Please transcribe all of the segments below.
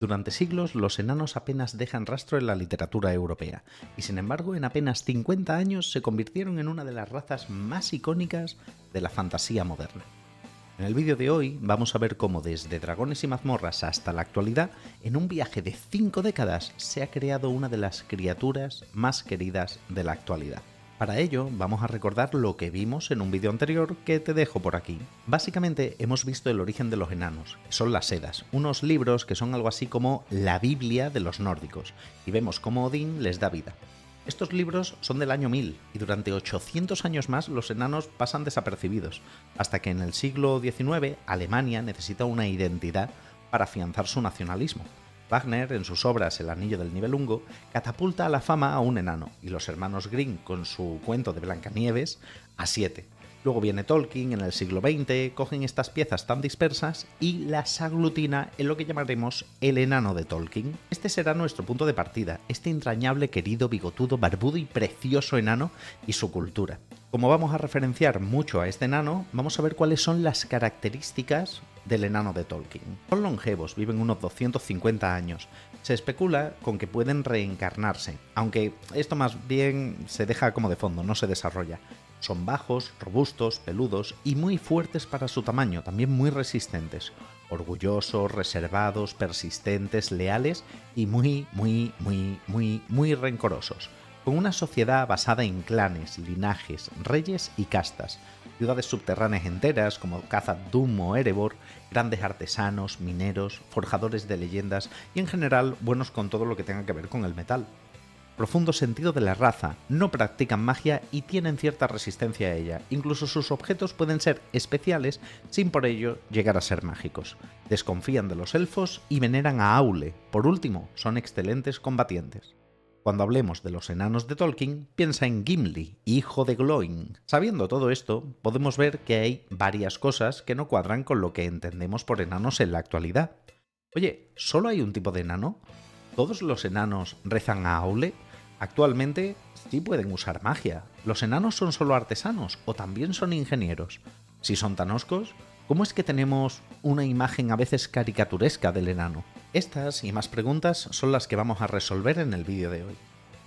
Durante siglos, los enanos apenas dejan rastro en la literatura europea, y sin embargo, en apenas 50 años se convirtieron en una de las razas más icónicas de la fantasía moderna. En el vídeo de hoy vamos a ver cómo desde Dragones y Mazmorras hasta la actualidad, en un viaje de 5 décadas, se ha creado una de las criaturas más queridas de la actualidad. Para ello, vamos a recordar lo que vimos en un vídeo anterior que te dejo por aquí. Básicamente, hemos visto el origen de los enanos, que son las Edas, unos libros que son algo así como la Biblia de los nórdicos, y vemos cómo Odín les da vida. Estos libros son del año 1000 y durante 800 años más los enanos pasan desapercibidos, hasta que en el siglo XIX Alemania necesita una identidad para afianzar su nacionalismo. Wagner, en sus obras El anillo del Nibelungo, catapulta a la fama a un enano, y los hermanos Grimm, con su cuento de Blancanieves, a 7. Luego viene Tolkien en el siglo XX, cogen estas piezas tan dispersas y las aglutina en lo que llamaremos el enano de Tolkien. Este será nuestro punto de partida, este entrañable, querido, bigotudo, barbudo y precioso enano y su cultura. Como vamos a referenciar mucho a este enano, vamos a ver cuáles son las características del enano de Tolkien. Son longevos, viven unos 250 años. Se especula con que pueden reencarnarse, aunque esto más bien se deja como de fondo, no se desarrolla. Son bajos, robustos, peludos y muy fuertes para su tamaño, también muy resistentes. Orgullosos, reservados, persistentes, leales y muy rencorosos. Con una sociedad basada en clanes, linajes, reyes y castas. Ciudades subterráneas enteras como Khazad-dûm o Erebor, grandes artesanos, mineros, forjadores de leyendas y en general buenos con todo lo que tenga que ver con el metal. Profundo sentido de la raza, no practican magia y tienen cierta resistencia a ella, incluso sus objetos pueden ser especiales sin por ello llegar a ser mágicos. Desconfían de los elfos y veneran a Aule. Por último, son excelentes combatientes. Cuando hablemos de los enanos de Tolkien, piensa en Gimli, hijo de Glóin. Sabiendo todo esto, podemos ver que hay varias cosas que no cuadran con lo que entendemos por enanos en la actualidad. Oye, ¿solo hay un tipo de enano? ¿Todos los enanos rezan a Aule? Actualmente sí pueden usar magia. ¿Los enanos son solo artesanos o también son ingenieros? Si son tan hoscos, ¿cómo es que tenemos una imagen a veces caricaturesca del enano? Estas y más preguntas son las que vamos a resolver en el vídeo de hoy.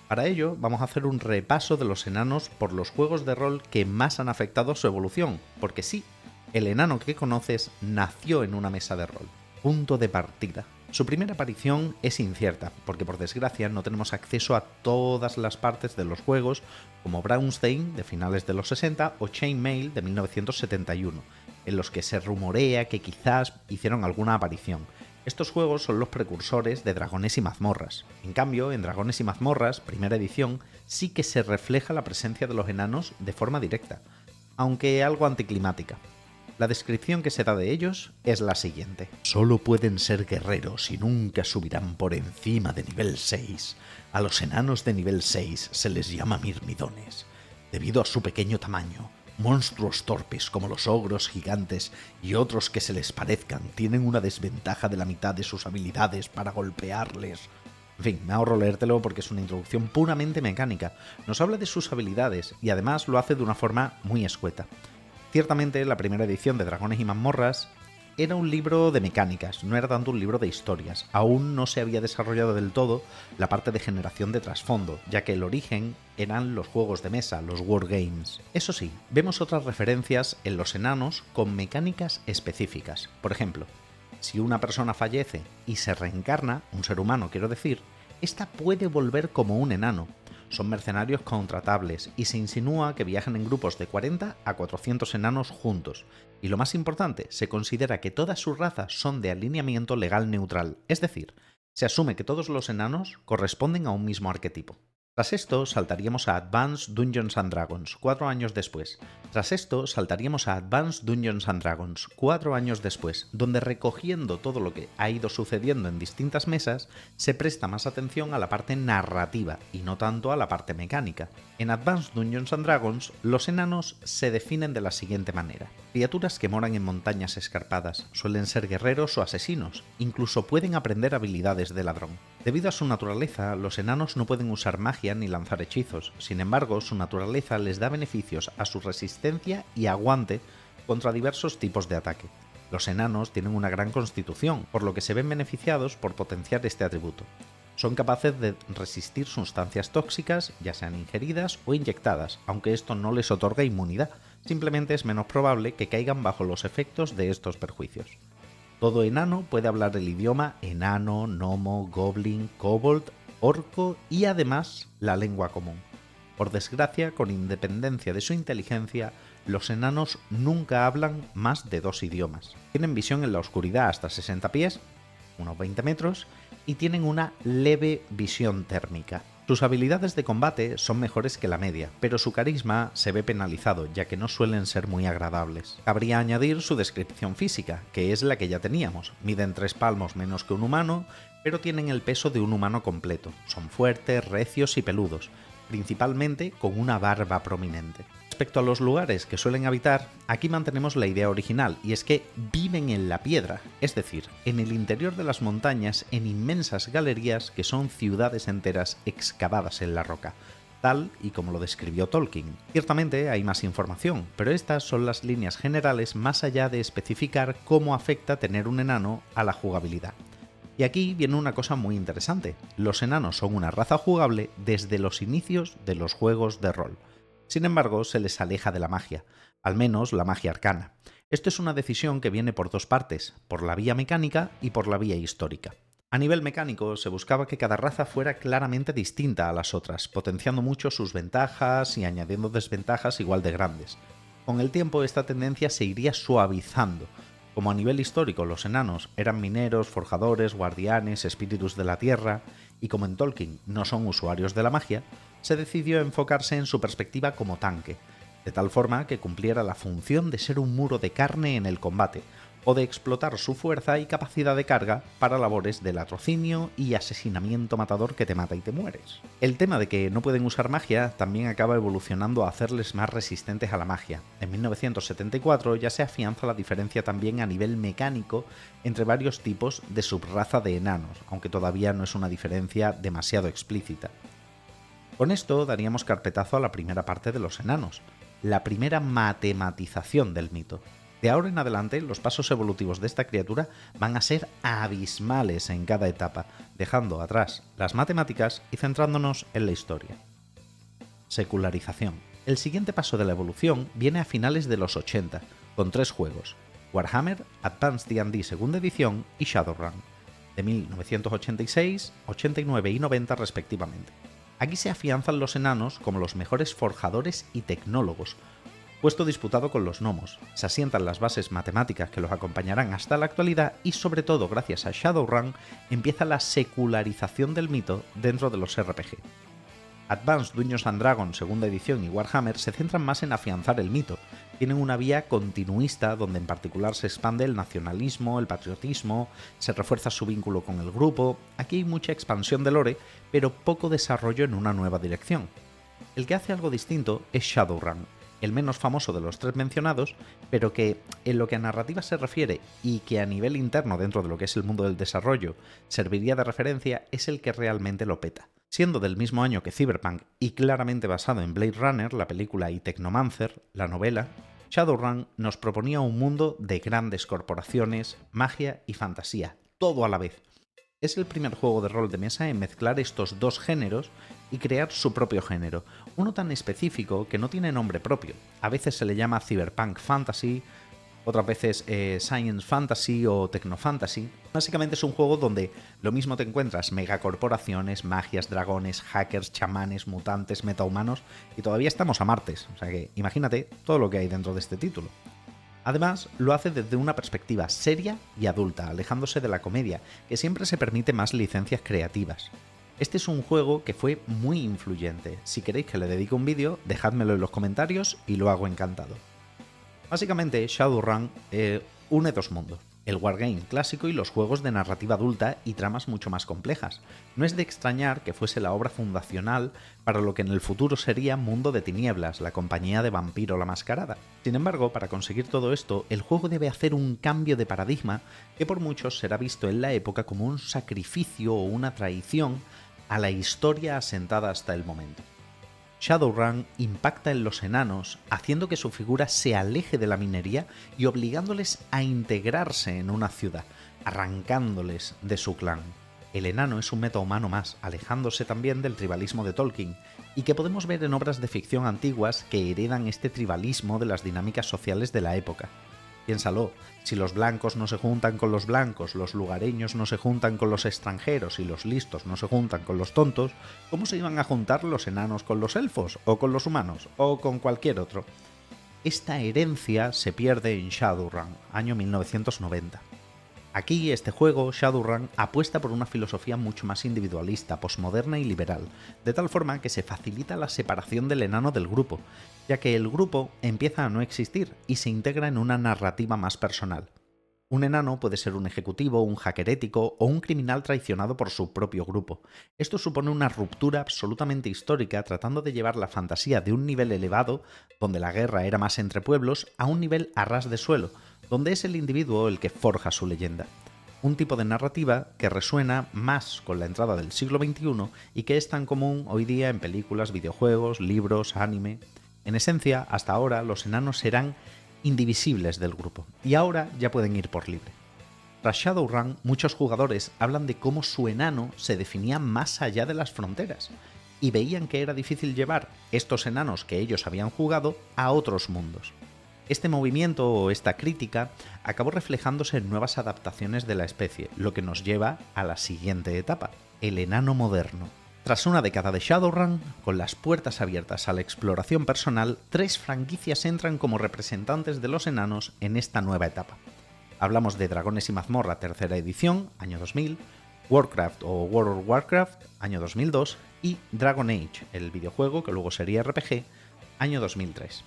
Para ello, vamos a hacer un repaso de los enanos por los juegos de rol que más han afectado su evolución, porque sí, el enano que conoces nació en una mesa de rol. Punto de partida. Su primera aparición es incierta, porque por desgracia no tenemos acceso a todas las partes de los juegos, como Braunstein de finales de los 60 o Chainmail de 1971, en los que se rumorea que quizás hicieron alguna aparición. Estos juegos son los precursores de Dragones y Mazmorras. En cambio, en Dragones y Mazmorras, primera edición, sí que se refleja la presencia de los enanos de forma directa, aunque algo anticlimática. La descripción que se da de ellos es la siguiente. Solo pueden ser guerreros y nunca subirán por encima de nivel 6. A los enanos de nivel 6 se les llama mirmidones, debido a su pequeño tamaño. Monstruos torpes como los ogros gigantes y otros que se les parezcan tienen una desventaja de la mitad de sus habilidades para golpearles. En fin, me ahorro leértelo porque es una introducción puramente mecánica. Nos habla de sus habilidades y además lo hace de una forma muy escueta. Ciertamente, la primera edición de Dragones y Mazmorras era un libro de mecánicas, no era tanto un libro de historias. Aún no se había desarrollado del todo la parte de generación de trasfondo, ya que el origen eran los juegos de mesa, los wargames. Eso sí, vemos otras referencias en los enanos con mecánicas específicas. Por ejemplo, si una persona fallece y se reencarna, un ser humano quiero decir, esta puede volver como un enano. Son mercenarios contratables y se insinúa que viajan en grupos de 40 a 400 enanos juntos. Y lo más importante, se considera que todas sus razas son de alineamiento legal neutral, es decir, se asume que todos los enanos corresponden a un mismo arquetipo. Tras esto saltaríamos a Advanced Dungeons and Dragons, 4 años después. Tras esto saltaríamos a Advanced Dungeons and Dragons, 4 años después, donde recogiendo todo lo que ha ido sucediendo en distintas mesas, se presta más atención a la parte narrativa y no tanto a la parte mecánica. En Advanced Dungeons and Dragons, los enanos se definen de la siguiente manera. Criaturas que moran en montañas escarpadas, suelen ser guerreros o asesinos, incluso pueden aprender habilidades de ladrón. Debido a su naturaleza, los enanos no pueden usar magia ni lanzar hechizos, sin embargo, su naturaleza les da beneficios a su resistencia y aguante contra diversos tipos de ataque. Los enanos tienen una gran constitución, por lo que se ven beneficiados por potenciar este atributo. Son capaces de resistir sustancias tóxicas, ya sean ingeridas o inyectadas, aunque esto no les otorga inmunidad, simplemente es menos probable que caigan bajo los efectos de estos perjuicios. Todo enano puede hablar el idioma enano, gnomo, goblin, kobold, orco y además la lengua común. Por desgracia, con independencia de su inteligencia, los enanos nunca hablan más de 2 idiomas. Tienen visión en la oscuridad hasta 60 pies, unos 20 metros, y tienen una leve visión térmica. Sus habilidades de combate son mejores que la media, pero su carisma se ve penalizado, ya que no suelen ser muy agradables. Cabría añadir su descripción física, que es la que ya teníamos. Miden 3 palmos menos que un humano, pero tienen el peso de un humano completo. Son fuertes, recios y peludos, principalmente con una barba prominente. Respecto a los lugares que suelen habitar, aquí mantenemos la idea original, y es que viven en la piedra, es decir, en el interior de las montañas, en inmensas galerías que son ciudades enteras excavadas en la roca, tal y como lo describió Tolkien. Ciertamente hay más información, pero estas son las líneas generales más allá de especificar cómo afecta tener un enano a la jugabilidad. Y aquí viene una cosa muy interesante, los enanos son una raza jugable desde los inicios de los juegos de rol. Sin embargo, se les aleja de la magia, al menos la magia arcana. Esto es una decisión que viene por 2 partes, por la vía mecánica y por la vía histórica. A nivel mecánico, se buscaba que cada raza fuera claramente distinta a las otras, potenciando mucho sus ventajas y añadiendo desventajas igual de grandes. Con el tiempo, esta tendencia se iría suavizando. Como a nivel histórico los enanos eran mineros, forjadores, guardianes, espíritus de la tierra, y como en Tolkien no son usuarios de la magia, se decidió enfocarse en su perspectiva como tanque, de tal forma que cumpliera la función de ser un muro de carne en el combate, o de explotar su fuerza y capacidad de carga para labores de latrocinio y asesinamiento matador que te mata y te mueres. El tema de que no pueden usar magia también acaba evolucionando a hacerles más resistentes a la magia. En 1974 ya se afianza la diferencia también a nivel mecánico entre varios tipos de subraza de enanos, aunque todavía no es una diferencia demasiado explícita. Con esto daríamos carpetazo a la primera parte de los enanos, la primera matematización del mito. De ahora en adelante, los pasos evolutivos de esta criatura van a ser abismales en cada etapa, dejando atrás las matemáticas y centrándonos en la historia. Secularización. El siguiente paso de la evolución viene a finales de los 80, con 3 juegos: Warhammer, Advanced D&D segunda edición y Shadowrun, de 1986, 89 y 90 respectivamente. Aquí se afianzan los enanos como los mejores forjadores y tecnólogos, puesto disputado con los gnomos. Se asientan las bases matemáticas que los acompañarán hasta la actualidad y, sobre todo gracias a Shadowrun, empieza la secularización del mito dentro de los RPG. Advanced Dungeons and Dragons segunda edición y Warhammer se centran más en afianzar el mito. Tienen una vía continuista donde en particular se expande el nacionalismo, el patriotismo, se refuerza su vínculo con el grupo. Aquí hay mucha expansión de lore, pero poco desarrollo en una nueva dirección. El que hace algo distinto es Shadowrun, el menos famoso de los 3 mencionados, pero que, en lo que a narrativa se refiere y que a nivel interno dentro de lo que es el mundo del desarrollo serviría de referencia, es el que realmente lo peta. Siendo del mismo año que Cyberpunk y claramente basado en Blade Runner, la película, y Technomancer, la novela, Shadowrun nos proponía un mundo de grandes corporaciones, magia y fantasía, todo a la vez. Es el primer juego de rol de mesa en mezclar estos 2 géneros y crear su propio género, uno tan específico que no tiene nombre propio. A veces se le llama Cyberpunk Fantasy, otras veces Science Fantasy o Technofantasy. Básicamente es un juego donde lo mismo te encuentras megacorporaciones, magias, dragones, hackers, chamanes, mutantes, metahumanos, y todavía estamos a martes, o sea que imagínate todo lo que hay dentro de este título. Además, lo hace desde una perspectiva seria y adulta, alejándose de la comedia, que siempre se permite más licencias creativas. Este es un juego que fue muy influyente. Si queréis que le dedique un vídeo, dejádmelo en los comentarios y lo hago encantado. Básicamente, Shadowrun une 2 mundos: el wargame clásico y los juegos de narrativa adulta y tramas mucho más complejas. No es de extrañar que fuese la obra fundacional para lo que en el futuro sería Mundo de Tinieblas, la compañía de Vampiro la Mascarada. Sin embargo, para conseguir todo esto, el juego debe hacer un cambio de paradigma que por muchos será visto en la época como un sacrificio o una traición a la historia asentada hasta el momento. Shadowrun impacta en los enanos, haciendo que su figura se aleje de la minería y obligándoles a integrarse en una ciudad, arrancándoles de su clan. El enano es un metahumano más, alejándose también del tribalismo de Tolkien, y que podemos ver en obras de ficción antiguas que heredan este tribalismo de las dinámicas sociales de la época. Piénsalo, si los blancos no se juntan con los blancos, los lugareños no se juntan con los extranjeros y los listos no se juntan con los tontos, ¿cómo se iban a juntar los enanos con los elfos, o con los humanos, o con cualquier otro? Esta herencia se pierde en Shadowrun, año 1990. Aquí, este juego, Shadowrun, apuesta por una filosofía mucho más individualista, posmoderna y liberal, de tal forma que se facilita la separación del enano del grupo, ya que el grupo empieza a no existir y se integra en una narrativa más personal. Un enano puede ser un ejecutivo, un hacker ético o un criminal traicionado por su propio grupo. Esto supone una ruptura absolutamente histórica, tratando de llevar la fantasía de un nivel elevado, donde la guerra era más entre pueblos, a un nivel a ras de suelo, donde es el individuo el que forja su leyenda. Un tipo de narrativa que resuena más con la entrada del siglo XXI y que es tan común hoy día en películas, videojuegos, libros, anime. En esencia, hasta ahora los enanos serán indivisibles del grupo, y ahora ya pueden ir por libre. Tras Shadowrun, muchos jugadores hablan de cómo su enano se definía más allá de las fronteras, y veían que era difícil llevar estos enanos que ellos habían jugado a otros mundos. Este movimiento o esta crítica acabó reflejándose en nuevas adaptaciones de la especie, lo que nos lleva a la siguiente etapa, el enano moderno. Tras una década de Shadowrun, con las puertas abiertas a la exploración personal, 3 franquicias entran como representantes de los enanos en esta nueva etapa. Hablamos de Dragones y Mazmorra tercera edición, año 2000, Warcraft o World of Warcraft, año 2002, y Dragon Age, el videojuego que luego sería RPG, año 2003.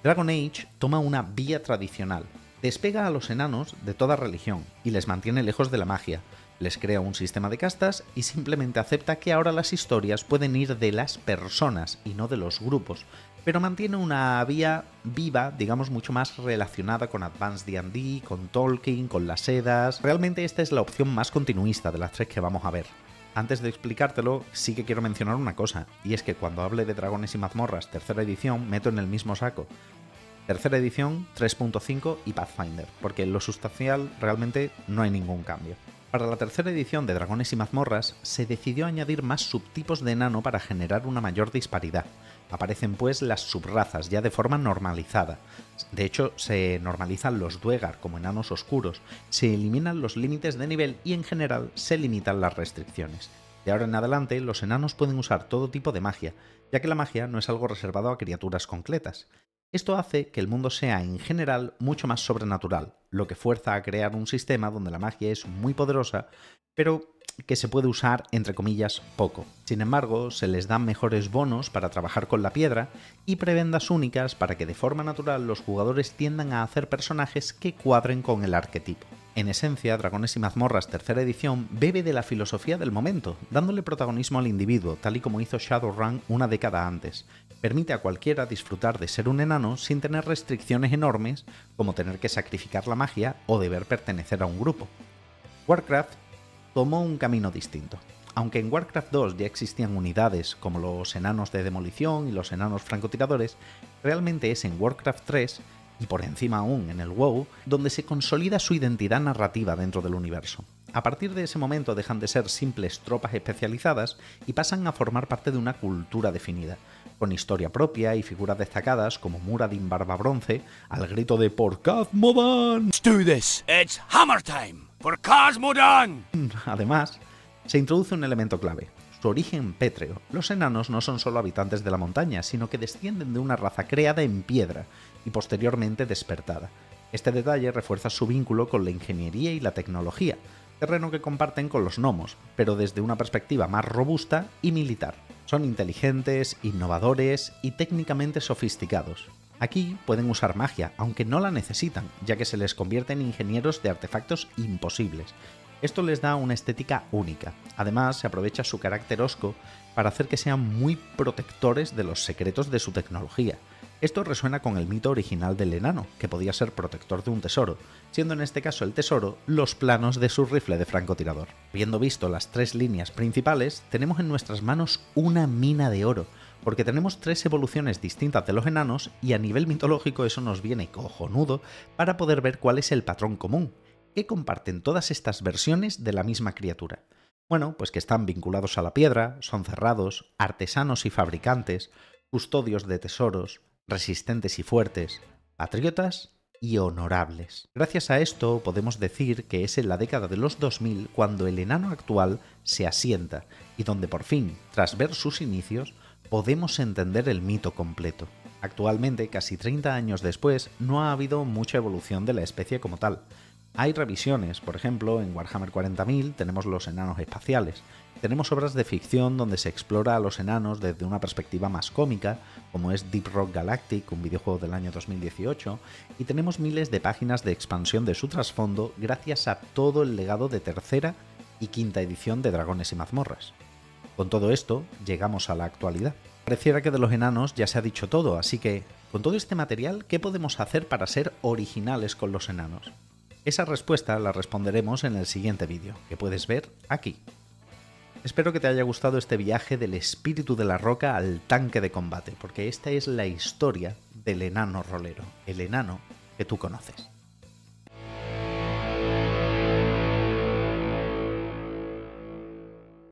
Dragon Age toma una vía tradicional, despega a los enanos de toda religión y les mantiene lejos de la magia, les crea un sistema de castas y simplemente acepta que ahora las historias pueden ir de las personas y no de los grupos, pero mantiene una vía viva, digamos mucho más relacionada con Advanced D&D, con Tolkien, con las Edas. Realmente esta es la opción más continuista de las 3 que vamos a ver. Antes de explicártelo, sí que quiero mencionar una cosa, y es que cuando hable de Dragones y Mazmorras tercera edición, meto en el mismo saco tercera edición, 3.5 y Pathfinder, porque en lo sustancial realmente no hay ningún cambio. Para la tercera edición de Dragones y Mazmorras se decidió añadir más subtipos de enano para generar una mayor disparidad. Aparecen pues las subrazas ya de forma normalizada. De hecho, se normalizan los Duergar como enanos oscuros, se eliminan los límites de nivel y en general se limitan las restricciones. De ahora en adelante, los enanos pueden usar todo tipo de magia, ya que la magia no es algo reservado a criaturas concretas. Esto hace que el mundo sea en general mucho más sobrenatural, lo que fuerza a crear un sistema donde la magia es muy poderosa, pero que se puede usar entre comillas poco. Sin embargo, se les dan mejores bonos para trabajar con la piedra y prebendas únicas para que de forma natural los jugadores tiendan a hacer personajes que cuadren con el arquetipo. En esencia, Dragones y Mazmorras tercera edición bebe de la filosofía del momento, dándole protagonismo al individuo, tal y como hizo Shadowrun una década antes. Permite a cualquiera disfrutar de ser un enano sin tener restricciones enormes como tener que sacrificar la magia o deber pertenecer a un grupo. Warcraft tomó un camino distinto. Aunque en Warcraft 2 ya existían unidades como los enanos de demolición y los enanos francotiradores, realmente es en Warcraft 3, y por encima aún en el WoW, donde se consolida su identidad narrativa dentro del universo. A partir de ese momento dejan de ser simples tropas especializadas y pasan a formar parte de una cultura definida, con historia propia y figuras destacadas como Muradin Barbabronce, al grito de "¡Por Khaz Modan!". Let's do this. It's hammer time. For Khaz Modan. Además, se introduce un elemento clave, su origen pétreo. Los enanos no son solo habitantes de la montaña, sino que descienden de una raza creada en piedra y posteriormente despertada. Este detalle refuerza su vínculo con la ingeniería y la tecnología, terreno que comparten con los gnomos, pero desde una perspectiva más robusta y militar. Son inteligentes, innovadores y técnicamente sofisticados. Aquí pueden usar magia, aunque no la necesitan, ya que se les convierte en ingenieros de artefactos imposibles. Esto les da una estética única. Además, se aprovecha su carácter hosco para hacer que sean muy protectores de los secretos de su tecnología. Esto resuena con el mito original del enano, que podía ser protector de un tesoro, siendo en este caso el tesoro los planos de su rifle de francotirador. Habiendo visto las 3 líneas principales, tenemos en nuestras manos una mina de oro, porque tenemos 3 evoluciones distintas de los enanos y a nivel mitológico eso nos viene cojonudo para poder ver cuál es el patrón común, que comparten todas estas versiones de la misma criatura. Bueno, pues que están vinculados a la piedra, son cerrados, artesanos y fabricantes, custodios de tesoros, resistentes y fuertes, patriotas y honorables. Gracias a esto podemos decir que es en la década de los 2000 cuando el enano actual se asienta y donde por fin, tras ver sus inicios, podemos entender el mito completo. Actualmente, casi 30 años después, no ha habido mucha evolución de la especie como tal. Hay revisiones, por ejemplo, en Warhammer 40.000 tenemos los enanos espaciales. Tenemos obras de ficción donde se explora a los enanos desde una perspectiva más cómica, como es Deep Rock Galactic, un videojuego del año 2018, y tenemos miles de páginas de expansión de su trasfondo gracias a todo el legado de tercera y quinta edición de Dragones y Mazmorras. Con todo esto, llegamos a la actualidad. Pareciera que de los enanos ya se ha dicho todo, así que, con todo este material, ¿qué podemos hacer para ser originales con los enanos? Esa respuesta la responderemos en el siguiente vídeo, que puedes ver aquí. Espero que te haya gustado este viaje del espíritu de la roca al tanque de combate, porque esta es la historia del enano rolero, el enano que tú conoces.